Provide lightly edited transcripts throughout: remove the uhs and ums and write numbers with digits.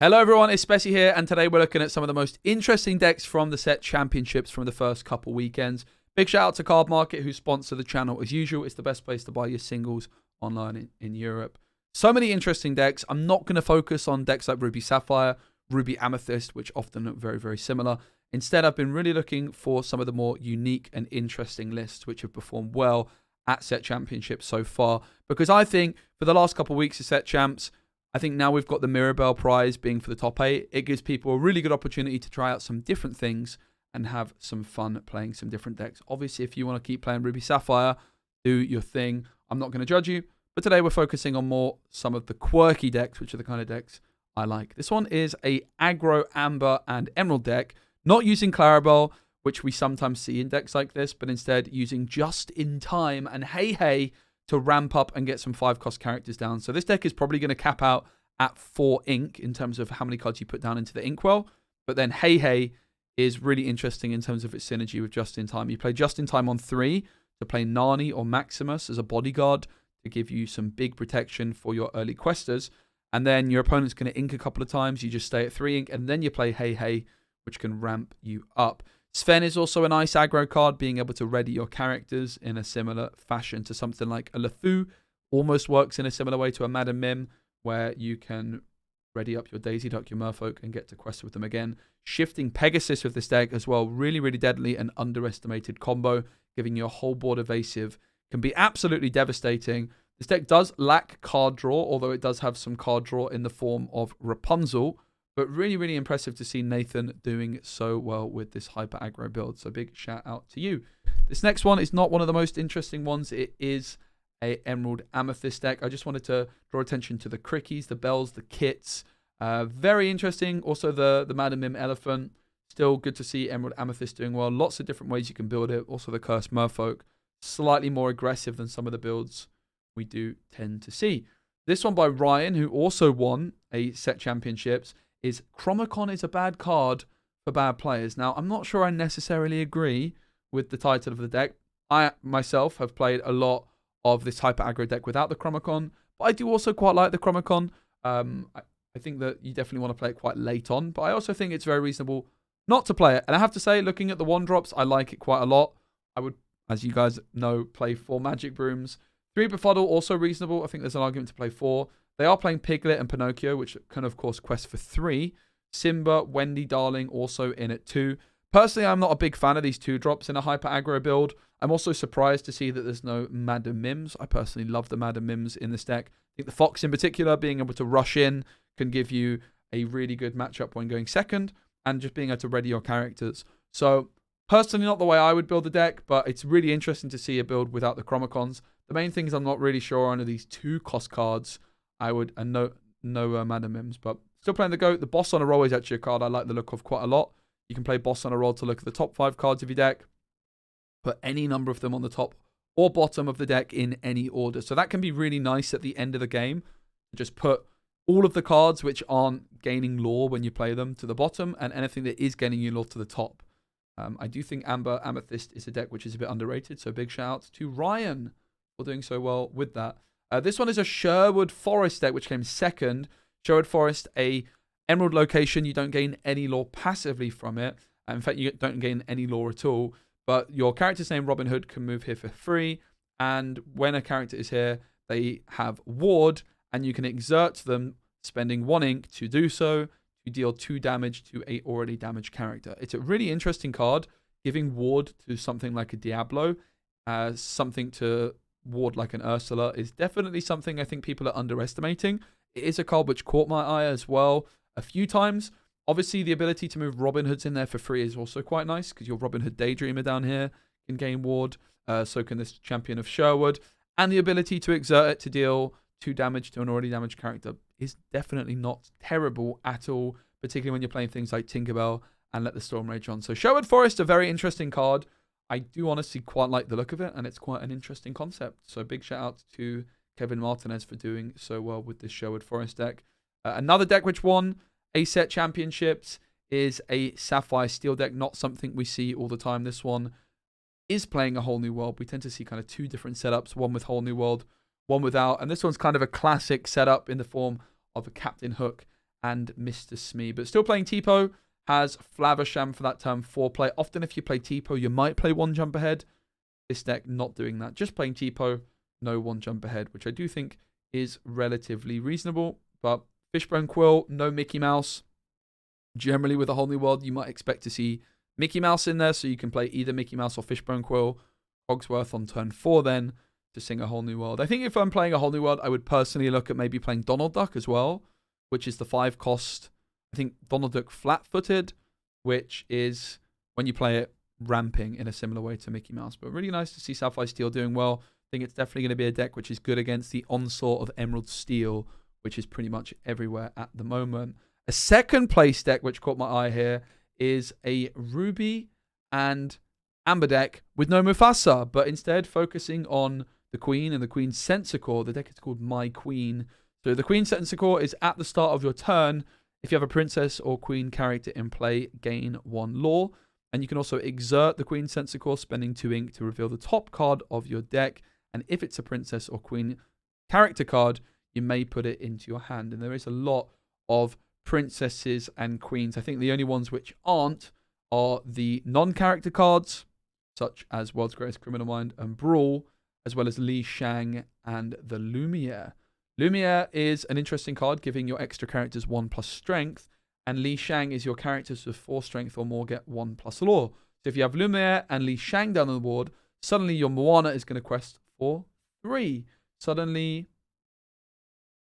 Hello everyone, it's Speci here, and today we're looking at some of the most interesting decks from the set championships from the first couple weekends. Big shout out to Card Market, who sponsor the channel as usual. It's the best place to buy your singles online in Europe. So many interesting decks. I'm not going to focus on decks like Ruby Sapphire, Ruby Amethyst, which often look very, very similar. Instead, I've been really looking for some of the more unique and interesting lists which have performed well at set championships so far. Because I think for the last couple of weeks of set champs, I think now we've got the Mirabelle prize being for the top 8. It gives people a really good opportunity to try out some different things and have some fun playing some different decks. Obviously, if you want to keep playing Ruby Sapphire, do your thing. I'm not going to judge you. But today we're focusing on some of the quirky decks, which are the kind of decks I like. This one is a aggro, amber, and emerald deck. Not using Clarabelle, which we sometimes see in decks like this, but instead using Just in Time and Hey Hey to ramp up and get some 5-cost characters down. So this deck is probably going to cap out at 4 ink in terms of how many cards you put down into the Inkwell. But then Hey Hey is really interesting in terms of its synergy with Just in Time. You play Just in Time on 3 to play Nani or Maximus as a bodyguard to give you some big protection for your early questers. And then your opponent's going to ink a couple of times. You just stay at 3 ink, and then you play Hey Hey, which can ramp you up. Sven is also a nice aggro card, being able to ready your characters in a similar fashion to something like a Lethu. Almost works in a similar way to a Madam Mim, where you can ready up your Daisy Duck, your Merfolk, and get to quest with them again. Shifting Pegasus with this deck as well. Really, really deadly and underestimated combo, giving you a whole board evasive. Can be absolutely devastating. This deck does lack card draw, although it does have some card draw in the form of Rapunzel. But really, really impressive to see Nathan doing so well with this hyper aggro build. So big shout out to you. This next one is not one of the most interesting ones. It is a Emerald Amethyst deck. I just wanted to draw attention to the crickies, the bells, the kits. Very interesting. Also the Madam Mim Elephant. Still good to see Emerald Amethyst doing well. Lots of different ways you can build it. Also the Cursed Merfolk. Slightly more aggressive than some of the builds we do tend to see. This one by Ryan, who also won a set championships, is Chromacon is a bad card for bad players. Now, I'm not sure I necessarily agree with the title of the deck. I, myself, have played a lot of this hyper aggro deck without the Chromacon, but I do also quite like the Chromacon. I think that you definitely want to play it quite late on, but I also think it's very reasonable not to play it. And I have to say, looking at the 1-drops, I like it quite a lot. I would, as you guys know, play 4 Magic Brooms. 3 Befuddle, also reasonable. I think there's an argument to play 4. They are playing Piglet and Pinocchio, which can, of course, quest for 3. Simba, Wendy, Darling, also in at 2. Personally, I'm not a big fan of these 2-drops in a hyper aggro build. I'm also surprised to see that there's no Madam Mims. I personally love the Madam Mims in this deck. I think the Fox in particular, being able to rush in, can give you a really good matchup when going second, and just being able to ready your characters. So, personally, not the way I would build the deck, but it's really interesting to see a build without the Chromacons. The main things I'm not really sure on are these 2-cost cards. I would, and no Madam Mims, but still playing the GOAT. The Boss on a Roll is actually a card I like the look of quite a lot. You can play Boss on a Roll to look at the top 5 cards of your deck. Put any number of them on the top or bottom of the deck in any order. So that can be really nice at the end of the game. Just put all of the cards which aren't gaining lore when you play them to the bottom, and anything that is gaining you lore to the top. I do think Amber Amethyst is a deck which is a bit underrated. So big shout out to Ryan for doing so well with that. This one is a Sherwood Forest deck, which came second. Sherwood Forest, a emerald location. You don't gain any lore passively from it. In fact, you don't gain any lore at all. But your character's name, Robin Hood, can move here for free. And when a character is here, they have Ward, and you can exert them, spending 1 ink to do so, to deal 2 damage to a already damaged character. It's a really interesting card, giving Ward to something like a Diablo, something to ward like an Ursula is definitely something I think people are underestimating. It is a card which caught my eye as well a few times. Obviously, the ability to move Robin Hoods in there for free is also quite nice, because your Robin Hood Daydreamer down here can gain ward. So can this Champion of Sherwood. And the ability to exert it to deal 2 damage to an already damaged character is definitely not terrible at all, particularly when you're playing things like Tinkerbell and Let the Storm Rage On. So Sherwood Forest, a very interesting card. I do honestly quite like the look of it, and it's quite an interesting concept. So big shout out to Kevin Martinez for doing so well with this Sherwood Forest deck. Another deck which won a set championships is a Sapphire Steel deck. Not something we see all the time. This one is playing a Whole New World. We tend to see kind of 2 different setups, one with Whole New World, one without. And this one's kind of a classic setup in the form of a Captain Hook and Mr. Smee. But still playing Tipo, has Flaversham for that turn 4 play. Often if you play Tipo, you might play 1 jump ahead. This deck not doing that. Just playing Tipo, no 1 jump ahead, which I do think is relatively reasonable. But Fishbone Quill, no Mickey Mouse. Generally with a Whole New World, you might expect to see Mickey Mouse in there, so you can play either Mickey Mouse or Fishbone Quill. Cogsworth on turn 4 then to sing a Whole New World. I think if I'm playing a Whole New World, I would personally look at maybe playing Donald Duck as well, which is the 5 cost. I think Donald Duck flat-footed, which is when you play it ramping in a similar way to Mickey Mouse. But really nice to see Sapphire Steel doing well. I think it's definitely going to be a deck which is good against the onslaught of Emerald Steel, which is pretty much everywhere at the moment. A second place deck which caught my eye here is a Ruby and Amber deck with no Mufasa, but instead focusing on the Queen and the Queen's Sensicore. The deck is called My Queen. So the Queen's Sensicore is at the start of your turn. If you have a Princess or Queen character in play, gain 1 lore. And you can also exert the Queen's Sensicore, spending 2 ink to reveal the top card of your deck. And if it's a Princess or Queen character card, you may put it into your hand. And there is a lot of Princesses and Queens. I think the only ones which aren't are the non-character cards, such as World's Greatest Criminal Mind and Brawl, as well as Li Shang and the Lumiere. Lumiere is an interesting card, giving your extra characters 1+ strength, and Li Shang is your characters with 4 strength or more get 1+ lore. So if you have Lumiere and Li Shang down on the board, suddenly your Moana is going to quest for 3. Suddenly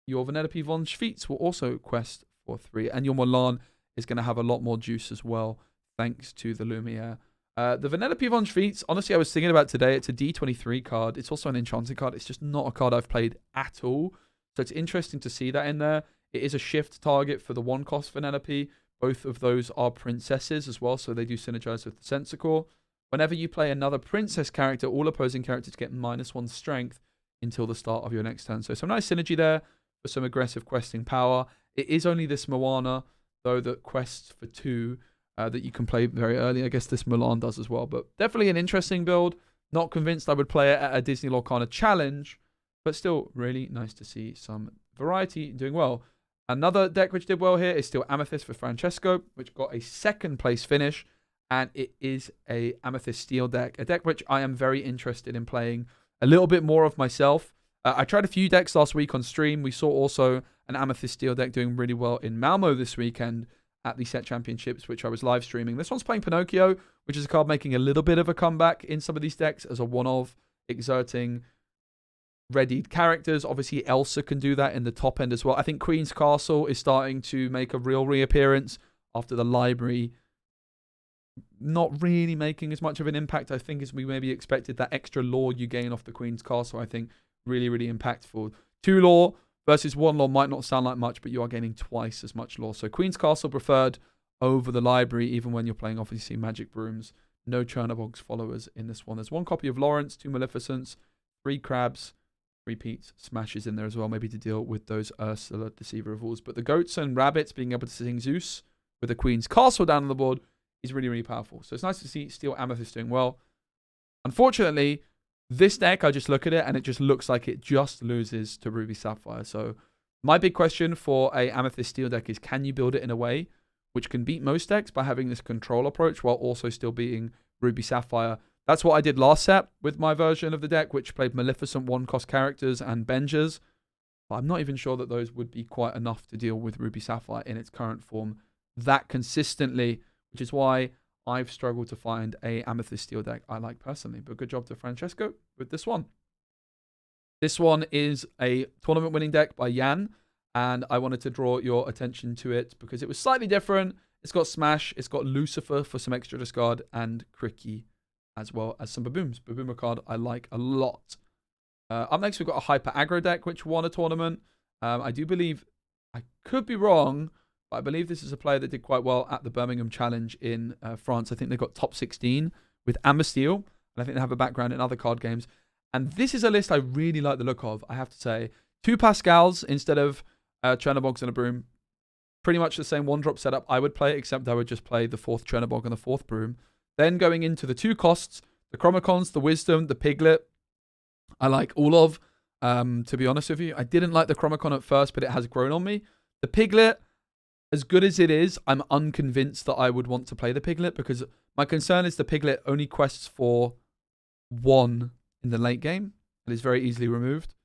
your Vanellope von Schweetz will also quest for 3, and your Mulan is going to have a lot more juice as well, thanks to the Lumiere. The Vanellope von Schweetz, honestly, I was thinking about today. It's a D23 card. It's also an enchanted card. It's just not a card I've played at all. So it's interesting to see that in there. It is a shift target for the 1 cost Vanellope. Both of those are princesses as well, so they do synergize with the Sensicore. Whenever you play another princess character, all opposing characters get -1 strength until the start of your next turn. So some nice synergy there for some aggressive questing power. It is only this Moana, though, that quests for 2 that you can play very early. I guess this Mulan does as well. But definitely an interesting build. Not convinced I would play it at a Disney Lorcana challenge, but still really nice to see some variety doing well. Another deck which did well here is still Amethyst for Francesco, which got a 2nd place finish, and it is a Amethyst Steel deck, a deck which I am very interested in playing a little bit more of myself. I tried a few decks last week on stream. We saw also an Amethyst Steel deck doing really well in Malmo this weekend at the set championships, which I was live streaming. This one's playing Pinocchio, which is a card making a little bit of a comeback in some of these decks as a one-of, exerting readied characters. Obviously, Elsa can do that in the top end as well. I think Queen's Castle is starting to make a real reappearance after the library not really making as much of an impact, I think, as we maybe expected. That extra lore you gain off the Queen's Castle, I think, really, really impactful. 2 lore versus 1 lore might not sound like much, but you are gaining twice as much lore. So Queen's Castle preferred over the library, even when you're playing, obviously, Magic Brooms. No Chernobog's followers in this one. There's 1 copy of Lawrence, 2 Maleficents, 3 Crabs, 3 Pete's, Smashes in there as well, maybe to deal with those Ursula Deceiver of Fools. But the Goats and Rabbits being able to sing Zeus with the Queen's Castle down on the board is really, really powerful. So it's nice to see Steel Amethyst doing well. Unfortunately, this deck, I just look at it and it just looks like it just loses to Ruby Sapphire. So my big question for a Amethyst Steel deck is, can you build it in a way which can beat most decks by having this control approach while also still beating Ruby Sapphire? That's what I did last set with my version of the deck, which played Maleficent 1-cost characters and Bengers. But I'm not even sure that those would be quite enough to deal with Ruby Sapphire in its current form that consistently, which is why I've struggled to find a Amethyst Steel deck I like personally. But good job to Francesco with this one. This one is a tournament winning deck by Jan, and I wanted to draw your attention to it because it was slightly different. It's got Smash, it's got Lucifer for some extra discard, and Cricky, as well as some Babooms. Baboomer card I like a lot. Up next, we've got a Hyper Aggro deck, which won a tournament. I do believe, I could be wrong, but I believe this is a player that did quite well at the Birmingham Challenge in France. I think they got top 16 with Amber Steel, and I think they have a background in other card games. And this is a list I really like the look of, I have to say. 2 Pascals instead of Chernobogs and a Broom. Pretty much the same 1-drop setup I would play, except I would just play the 4th Chernobog and the 4th Broom. Then going into the 2 costs, the Chromacons, the Wisdom, the Piglet, I like all of. To be honest with you, I didn't like the Chromacon at first, but it has grown on me. The Piglet, as good as it is, I'm unconvinced that I would want to play the Piglet, because my concern is the Piglet only quests for 1 in the late game and is very easily removed.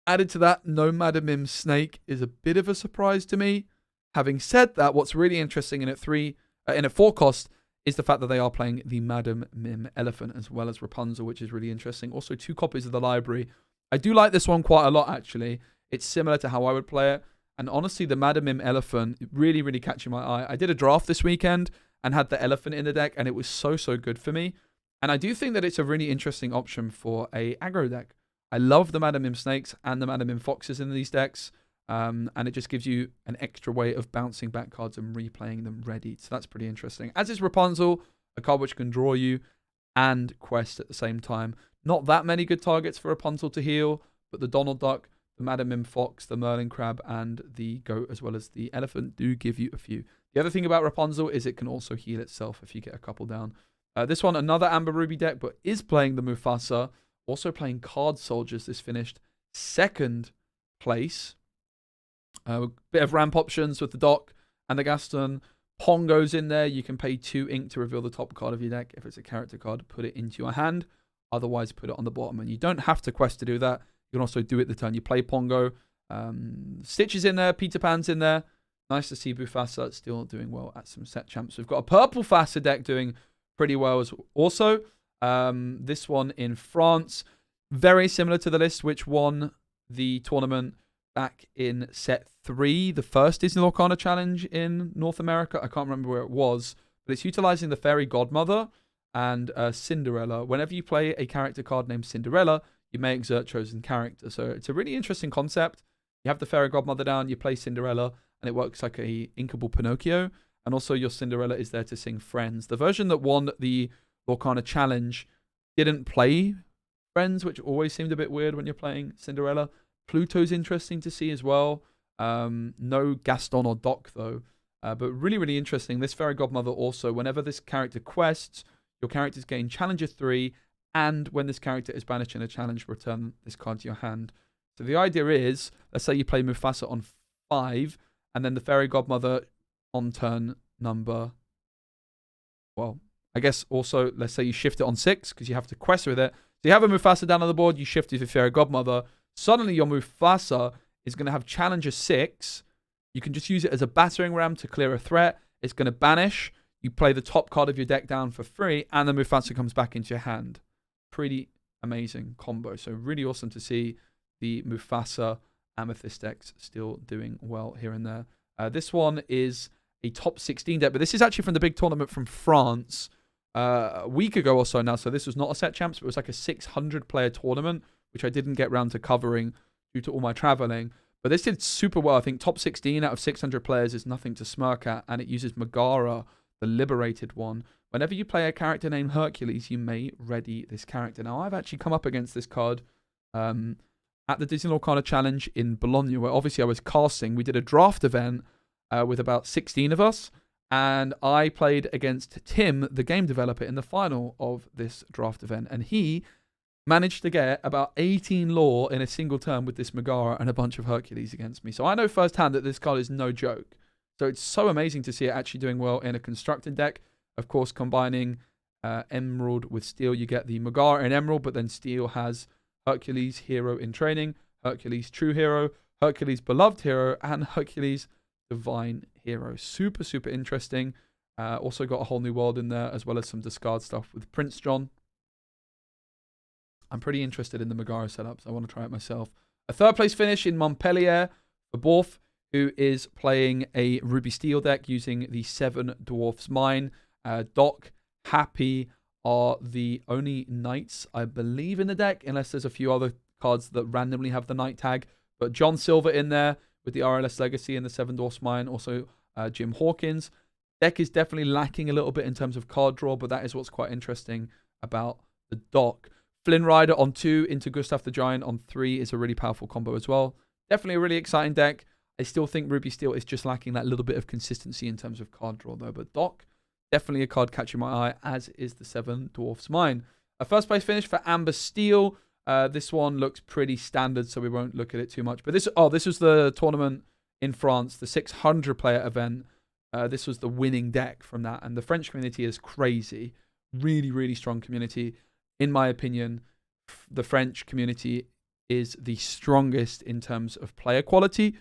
Added to that, no Madam Mim Snake is a bit of a surprise to me. Having said that, what's really interesting in a 4 cost is the fact that they are playing the Madam Mim Elephant as well as Rapunzel, which is really interesting. Also, 2 copies of the library. I do like this one quite a lot, actually. It's similar to how I would play it. And honestly, the Madam Mim Elephant really, really catching my eye. I did a draft this weekend and had the elephant in the deck, and it was so, so good for me. And I do think that it's a really interesting option for a aggro deck. I love the Madam Mim Snakes and the Madam Mim Foxes in these decks. And it just gives you an extra way of bouncing back cards and replaying them ready. So that's pretty interesting. As is Rapunzel, a card which can draw you and quest at the same time. Not that many good targets for Rapunzel to heal, but the Donald Duck, the Madam Mim Fox, the Merlin Crab, and the Goat, as well as the Elephant, do give you a few. The other thing about Rapunzel is it can also heal itself if you get a couple down. This one, another Amber Ruby deck, but is playing the Mufasa. Also playing Card Soldiers. This finished 2nd place. A bit of ramp options with the Doc and the Gaston. Pongo's in there. You can pay 2 ink to reveal the top card of your deck. If it's a character card, put it into your hand. Otherwise, put it on the bottom. And you don't have to quest to do that. You can also do it the turn you play Pongo. Stitch is in there. Peter Pan's in there. Nice to see Mufasa still doing well at some set champs. We've got a purple Fasa deck doing pretty well as also. This one in France. Very similar to the list which won the tournament back in set 3. The first Disney Lorcana Challenge in North America. I can't remember where it was. But it's utilizing the Fairy Godmother and Cinderella. Whenever you play a character card named Cinderella, you may exert chosen character. So it's a really interesting concept. You have the Fairy Godmother down, you play Cinderella, and it works like a inkable Pinocchio. And also your Cinderella is there to sing Friends. The version that won the Lorcana Challenge didn't play Friends, which always seemed a bit weird when you're playing Cinderella. Pluto's interesting to see as well. No Gaston or Doc, though. But really, really interesting. This Fairy Godmother also, whenever this character quests, your characters gain Challenger 3, and when this character is banished in a challenge, return this card to your hand. So the idea is, let's say you play Mufasa on 5, and then the Fairy Godmother on turn number... Well, I guess also, let's say you shift it on 6, because you have to quest with it. So you have a Mufasa down on the board, you shift it to Fairy Godmother. Suddenly your Mufasa is going to have Challenger 6. You can just use it as a battering ram to clear a threat. It's going to banish. You play the top card of your deck down for free, and the Mufasa comes back into your hand. Pretty amazing combo. So really awesome to see the Mufasa Amethyst decks still doing well here and there. This one is a top 16 deck, but this is actually from the big tournament from France a week ago or so now. So this was not a set champs, but it was like a 600 player tournament, which I didn't get round to covering due to all my traveling. But this did super well. I think top 16 out of 600 players is nothing to smirk at, and it uses Megara, the liberated one. Whenever you play a character named Hercules, you may ready this character. Now, I've actually come up against this card at the Disney Lorcana Challenge in Bologna, where obviously I was casting. We did a draft event with about 16 of us, and I played against Tim, the game developer, in the final of this draft event, and he managed to get about 18 lore in a single turn with this Megara and a bunch of Hercules against me. So I know firsthand that this card is no joke. So it's so amazing to see it actually doing well in a constructed deck. Of course, combining Emerald with Steel, you get the Megara and Emerald, but then Steel has Hercules Hero in Training, Hercules True Hero, Hercules Beloved Hero, and Hercules Divine Hero. Super, super interesting. Also got a whole new world in there, as well as some discard stuff with Prince John. I'm pretty interested in the Megara setups. I want to try it myself. A 3rd place finish in Montpellier for Borf, who is playing a Ruby Steel deck using the 7 Dwarfs Mine. Doc, Happy are the only knights, I believe, in the deck, unless there's a few other cards that randomly have the knight tag. But John Silver in there with the RLS Legacy and the 7 Dwarfs Mine. Also, Jim Hawkins. Deck is definitely lacking a little bit in terms of card draw, but that is what's quite interesting about the Doc. Flynn Rider on 2 into Gustav the Giant on 3 is a really powerful combo as well. Definitely a really exciting deck. I still think Ruby Steel is just lacking that little bit of consistency in terms of card draw, though. But Doc, definitely a card catching my eye, as is the 7 Dwarfs Mine. A 1st place finish for Amber Steel. This one looks pretty standard, so we won't look at it too much. But this was the tournament in France, the 600-player event. This was the winning deck from that. And the French community is crazy. Really, really strong community. In my opinion, the French community is the strongest in terms of player quality.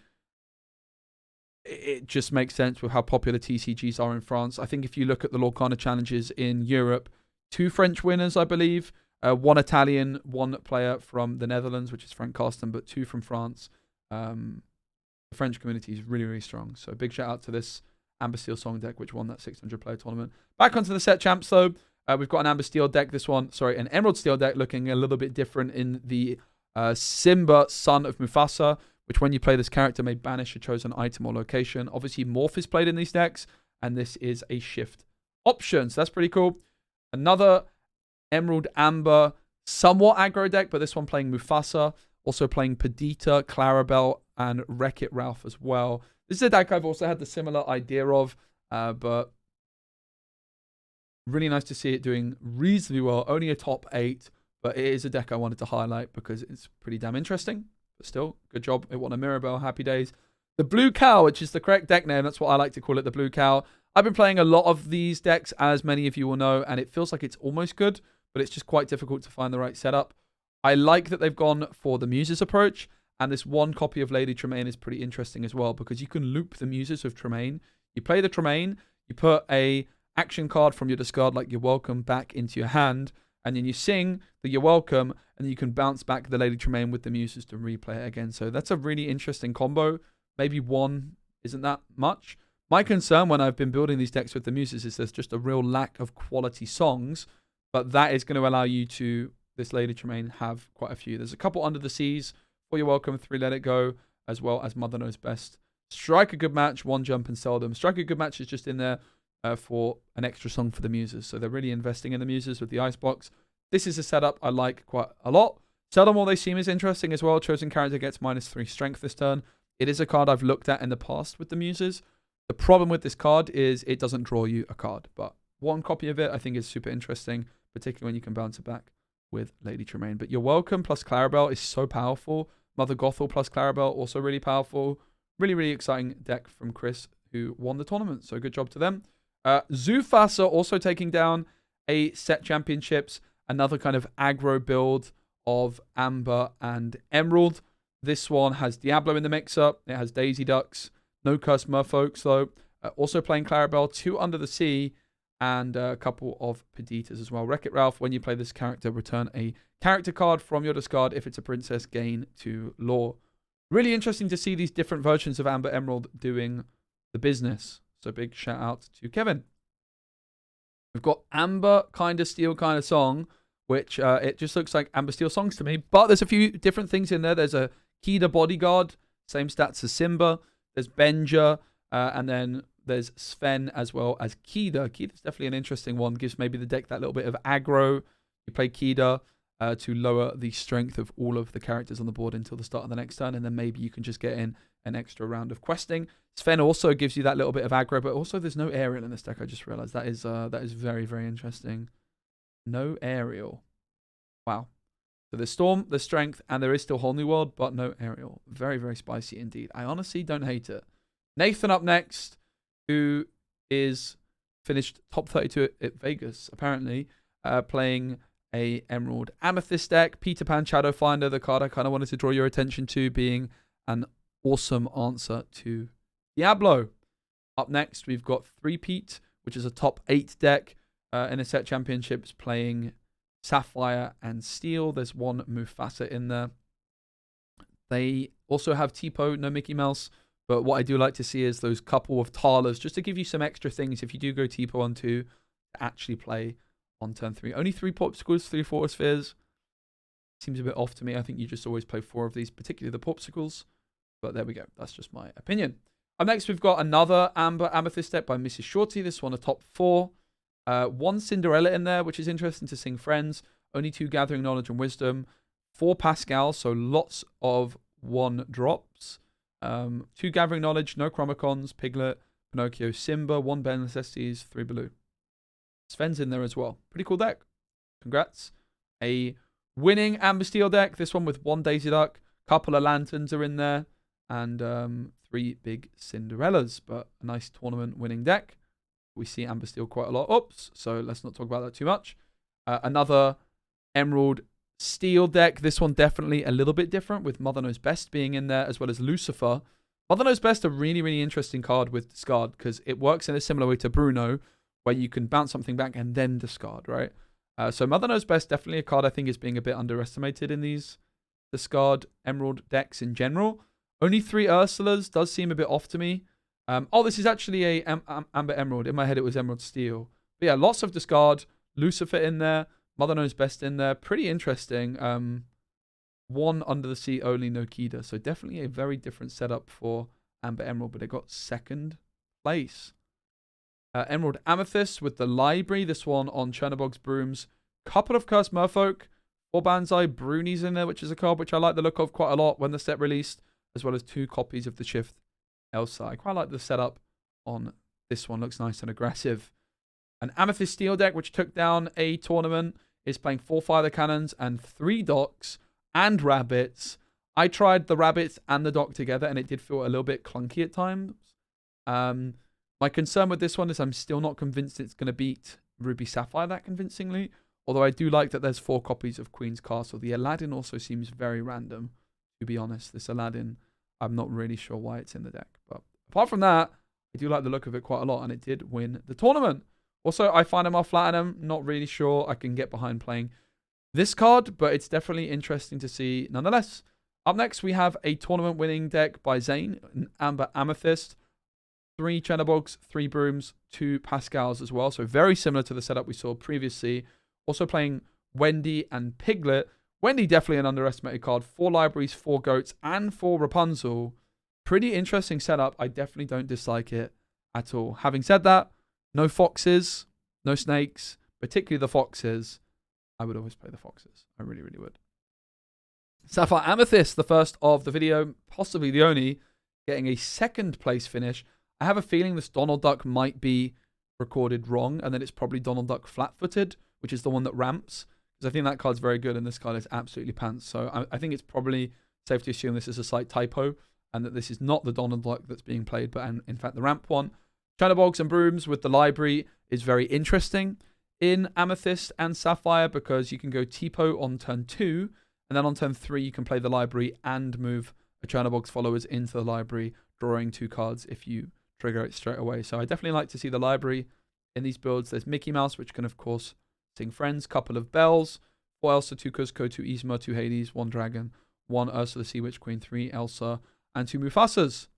It just makes sense with how popular TCGs are in France. I think if you look at the Lorcana challenges in Europe, 2 French winners, I believe. 1 Italian, 1 player from the Netherlands, which is Frank Carsten, but 2 from France. The French community is really, really strong. So big shout out to this Amber Steel Song deck, which won that 600-player tournament. Back onto the set champs, though. We've got an Amber Steel deck. An Emerald Steel deck looking a little bit different in the Simba, son of Mufasa, which when you play this character may banish a chosen item or location. Obviously, Morph is played in these decks, and this is a shift option. So that's pretty cool. Another Emerald Amber, somewhat aggro deck, but this one playing Mufasa, also playing Perdita, Clarabelle, and Wreck-It Ralph as well. This is a deck I've also had the similar idea of, but really nice to see it doing reasonably well. Only a top 8, but it is a deck I wanted to highlight because it's pretty damn interesting. But still, good job. It won a Mirabelle. Happy days. The Blue Cow, which is the correct deck name. That's what I like to call it, the Blue Cow. I've been playing a lot of these decks, as many of you will know, and it feels like it's almost good, but it's just quite difficult to find the right setup. I like that they've gone for the Muses approach, and this 1 copy of Lady Tremaine is pretty interesting as well, because you can loop the Muses with Tremaine. You play the Tremaine, you put a action card from your discard, like You're Welcome, back into your hand, and then you sing the You're Welcome, and you can bounce back the Lady Tremaine with the Muses to replay it again. So that's a really interesting combo. Maybe 1 isn't that much. My concern when I've been building these decks with the Muses is there's just a real lack of quality songs, but that is going to allow you to, this Lady Tremaine, have quite a few. There's a couple Under the Seas, For You're Welcome, 3 Let It Go, as well as Mother Knows Best. Strike a Good Match, 1 Jump and Seldom. Strike a Good Match is just in there for an extra song for the Muses. So they're really investing in the Muses with the Icebox. This is a setup I like quite a lot. Seldom All They Seem is interesting as well. Chosen character gets -3 strength this turn. It is a card I've looked at in the past with the Muses. The problem with this card is it doesn't draw you a card, but 1 copy of it I think is super interesting, particularly when you can bounce it back with Lady Tremaine. But You're Welcome plus Clarabelle is so powerful. Mother Gothel plus Clarabelle, also really powerful. Really, really exciting deck from Chris, who won the tournament. So good job to them. Zufasa also taking down a set championships. Another kind of aggro build of Amber and Emerald. This one has Diablo in the mix-up. It has Daisy Ducks. No Curse Merfolks, though. Also playing Clarabelle, 2 Under the Sea, and a couple of Perditas as well. Wreck-It Ralph, when you play this character, return a character card from your discard. If it's a princess, gain 2 lore. Really interesting to see these different versions of Amber Emerald doing the business. So big shout out to Kevin. We've got Amber kind of Steel kind of Song, which it just looks like Amber Steel songs to me. But there's a few different things in there. There's a Kida Bodyguard, same stats as Simba. There's Benja, and then there's Sven as well as Kida. Kida's definitely an interesting one. Gives maybe the deck that little bit of aggro. You play Kida to lower the strength of all of the characters on the board until the start of the next turn, and then maybe you can just get in an extra round of questing. Sven also gives you that little bit of aggro, but also there's no aerial in this deck. I just realized that is very, very interesting. No aerial. Wow. So there's Storm, there's Strength, and there is still Whole New World, but no aerial. Very, very spicy indeed. I honestly don't hate it. Nathan up next, who is finished top 32 at Vegas, apparently, playing a Emerald Amethyst deck. Peter Pan Shadowfinder, the card I kind of wanted to draw your attention to, being an awesome answer to Diablo. Up next, we've got 3-Peat, which is a top 8 deck in a set championships, playing Sapphire and Steel. There's 1 Mufasa in there. They also have Tipo, no Mickey Mouse. But what I do like to see is those couple of Talas, just to give you some extra things if you do go Tipo on 2 to actually play on turn 3. Only 3 Popsicles, 3 Photospheres. Seems a bit off to me. I think you just always play 4 of these, particularly the Popsicles. But there we go. That's just my opinion. Up next, we've got another Amber Amethyst deck by Mrs. Shorty. This one a top 4. 1 Cinderella in there, which is interesting to sing Friends. Only 2 Gathering Knowledge and Wisdom. 4 Pascal, so lots of 1 drops. 2 Gathering Knowledge, no Chromacons, Piglet, Pinocchio, Simba, 1 Bare Necessities, 3 Baloo. Sven's in there as well. Pretty cool deck. Congrats. A winning Amber Steel deck. This one with 1 Daisy Duck. Couple of Lanterns are in there. and 3 big Cinderellas. But a nice tournament-winning deck. We see Amber Steel quite a lot. Oops, so let's not talk about that too much. Another Emerald Steel deck. This one definitely a little bit different, with Mother Knows Best being in there, as well as Lucifer. Mother Knows Best, a really, really interesting card with discard, because it works in a similar way to Bruno, where you can bounce something back and then discard, right? So Mother Knows Best, definitely a card I think is being a bit underestimated in these discard Emerald decks in general. Only 3 Ursulas does seem a bit off to me. Oh, this is actually a Amber Emerald. In my head, it was Emerald Steel. But yeah, lots of discard. Lucifer in there. Mother Knows Best in there. Pretty interesting. 1 Under the Sea only, no Kida. So definitely a very different setup for Amber Emerald, but it got 2nd place. Emerald Amethyst with the Library. This one on Chernobog's Brooms. Couple of Cursed Merfolk. 4 Banzai. Bruni's in there, which is a card which I like the look of quite a lot when the set released, as well as 2 copies of the Shift Elsa. I quite like the setup on this one. Looks nice and aggressive. An Amethyst Steel deck, which took down a tournament, is playing 4 Fire the Cannons and 3 Docks and Rabbits. I tried the Rabbits and the Dock together, and it did feel a little bit clunky at times. My concern with this one is I'm still not convinced it's going to beat Ruby Sapphire that convincingly. Although I do like that there's 4 copies of Queen's Castle. The Aladdin also seems very random, to be honest. This Aladdin, I'm not really sure why it's in the deck. But apart from that, I do like the look of it quite a lot, and it did win the tournament. Also, I find him off Platinum. Not really sure I can get behind playing this card, but it's definitely interesting to see nonetheless. Up next, we have a tournament-winning deck by Zane, an Amber Amethyst. 3 Chernobyls, 3 Brooms, 2 Pascals as well. So very similar to the setup we saw previously. Also playing Wendy and Piglet. Wendy definitely an underestimated card. 4 Libraries, 4 Goats, and 4 Rapunzel. Pretty interesting setup. I definitely don't dislike it at all. Having said that, no foxes, no snakes, particularly the foxes. I would always play the foxes. I really, really would. Sapphire Amethyst, the first of the video, possibly the only, getting a 2nd place finish. I have a feeling this Donald Duck might be recorded wrong, and then it's probably Donald Duck flat-footed, which is the one that ramps, because I think that card's very good, and this card is absolutely pants. So I think it's probably safe to assume this is a slight typo, and that this is not the Donald Duck that's being played, but in fact the ramp one. Chernobogs and Brooms with the Library is very interesting in Amethyst and Sapphire, because you can go Tipo on turn 2, and then on turn 3 you can play the Library and move a Chernobog's followers into the Library, drawing 2 cards if you trigger it straight away. So I definitely like to see the Library in these builds. There's Mickey Mouse, which can of course sing Friends, couple of Bells, 4 Elsa, 2 Cusco, 2 Yzma, 2 Hades, 1 Dragon, 1 Ursula Sea Witch Queen, 3 Elsa, and 2 Mufasas.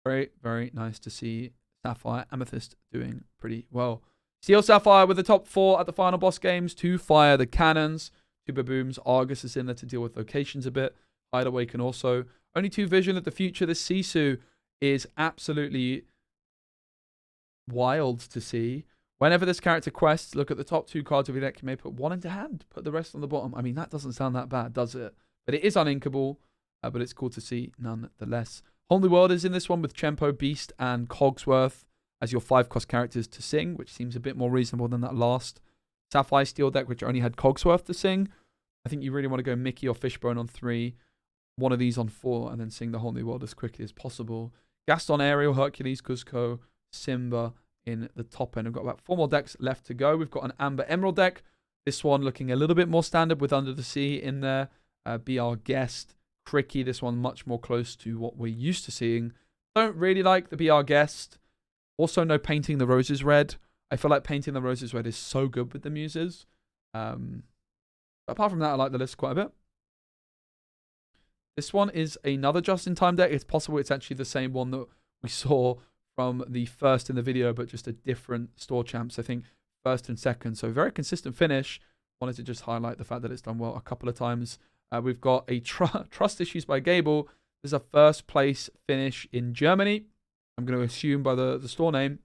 Very, very nice to see Sapphire Amethyst doing pretty well. Steel Sapphire with the top 4 at the final boss games. 2 Fire the Cannons, 2 Babooms. Argus is in there to deal with locations a bit. Hideaway can also. Only 2 Vision of the Future. The Sisu is absolutely wild to see. Whenever this character quests, look at the top 2 cards of your deck. You may put 1 into hand, put the rest on the bottom. I mean, that doesn't sound that bad, does it? But it is uninkable, but it's cool to see nonetheless. Whole New World is in this one with Chempo, Beast, and Cogsworth as your 5-cost characters to sing, which seems a bit more reasonable than that last Sapphire Steel deck, which only had Cogsworth to sing. I think you really want to go Mickey or Fishbone on 3, one of these on 4, and then sing the Whole New World as quickly as possible. Gaston, Ariel, Hercules, Cusco, Simba in the top end. We've got about 4 more decks left to go. We've got an Amber Emerald deck. This one looking a little bit more standard with Under the Sea in there. Be Our Guest. Cricky, this one much more close to what we're used to seeing. Don't really like the Be Our Guest. Also no Painting the Roses Red. I feel like Painting the Roses Red is so good with the Muses. But apart from that, I like the list quite a bit. This one is another just-in-time deck. It's possible it's actually the same one that we saw from the first in the video, but just a different store champs. I think 1st and 2nd. So very consistent finish. Wanted to just highlight the fact that it's done well a couple of times. We've got a Trust Issues by Gable. This is a 1st place finish in Germany. I'm going to assume by the store name.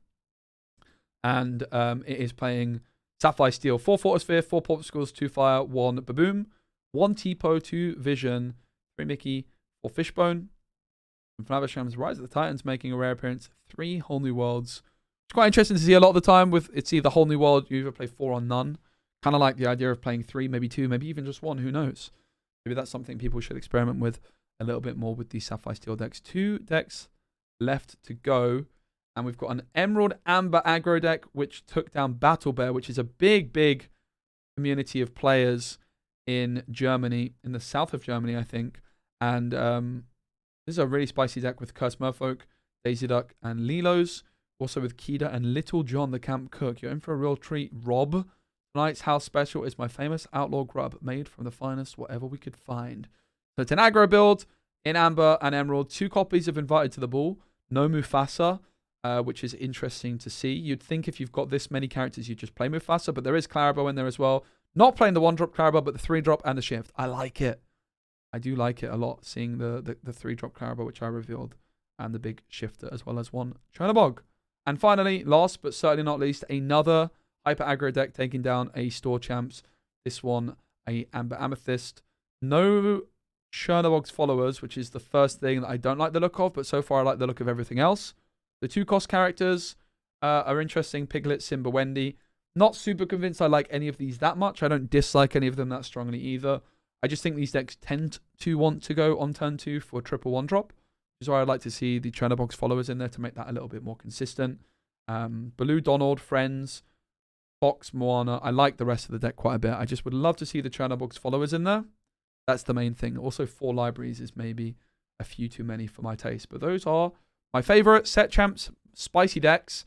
And it is playing Sapphire Steel, 4 Fortisphere, 4 Popsicles, 2 Fire, 1 Baboom, 1 Tipo, 2 Vision, 3 Mickey, 4 Fishbone. And Flavisham's Rise of the Titans making a rare appearance, 3 Whole New Worlds. It's quite interesting to see a lot of the time with it's either Whole New World, you either play 4 or none. Kind of like the idea of playing 3, maybe 2, maybe even just 1, who knows. Maybe that's something people should experiment with a little bit more with these Sapphire Steel decks. 2 decks left to go. And we've got an Emerald Amber aggro deck, which took down Battle Bear, which is a big, big community of players in Germany, in the south of Germany, I think. And this is a really spicy deck with Cursed Merfolk, Daisy Duck, and Lilos. Also with Kida and Little John, the Camp Cook. You're in for a real treat, Rob. Tonight's house special is my famous outlaw grub, made from the finest whatever we could find. So it's an aggro build in Amber and Emerald. 2 copies of Invited to the Ball. No Mufasa, which is interesting to see. You'd think if you've got this many characters, you'd just play Mufasa, but there is Clarabelle in there as well. Not playing the 1-drop Clarabelle, but the 3-drop and the Shift. I like it. I do like it a lot, seeing the 3-drop Clarabelle, which I revealed, and the big Shifter, as well as 1 Chernabog. And finally, last but certainly not least, another Hyper Aggro deck taking down a Store Champs. This one, a Amber Amethyst. No Chernabog's followers, which is the first thing that I don't like the look of, but so far I like the look of everything else. The 2-cost characters are interesting. Piglet, Simba, Wendy. Not super convinced I like any of these that much. I don't dislike any of them that strongly either. I just think these decks tend to want to go on turn 2 for a triple 1-drop, which is why I'd like to see the Chernabog's followers in there to make that a little bit more consistent. Baloo, Donald, Friends, Fox, Moana. I like the rest of the deck quite a bit. I just would love to see the Chernabog's followers in there. That's the main thing. Also, 4 libraries is maybe a few too many for my taste. But those are my favorite Set Champs spicy decks.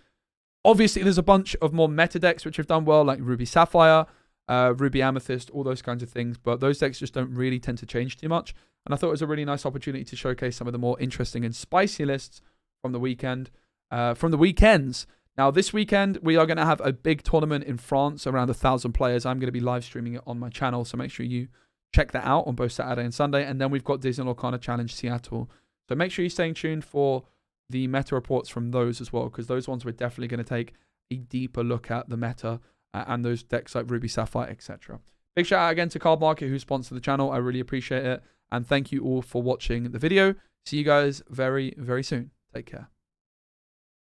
Obviously, there's a bunch of more meta decks which have done well, like Ruby Sapphire, Ruby Amethyst, all those kinds of things. But those decks just don't really tend to change too much. And I thought it was a really nice opportunity to showcase some of the more interesting and spicy lists from the weekend, from the weekends. Now, this weekend, we are going to have a big tournament in France, around 1,000 players. I'm going to be live streaming it on my channel, so make sure you check that out on both Saturday and Sunday. And then we've got Disney Lorcana Challenge Seattle. So make sure you're staying tuned for the meta reports from those as well, because those ones we're definitely going to take a deeper look at the meta and those decks like Ruby Sapphire, etc. Big shout out again to Card Market, who sponsored the channel. I really appreciate it. And thank you all for watching the video. See you guys very, very soon. Take care.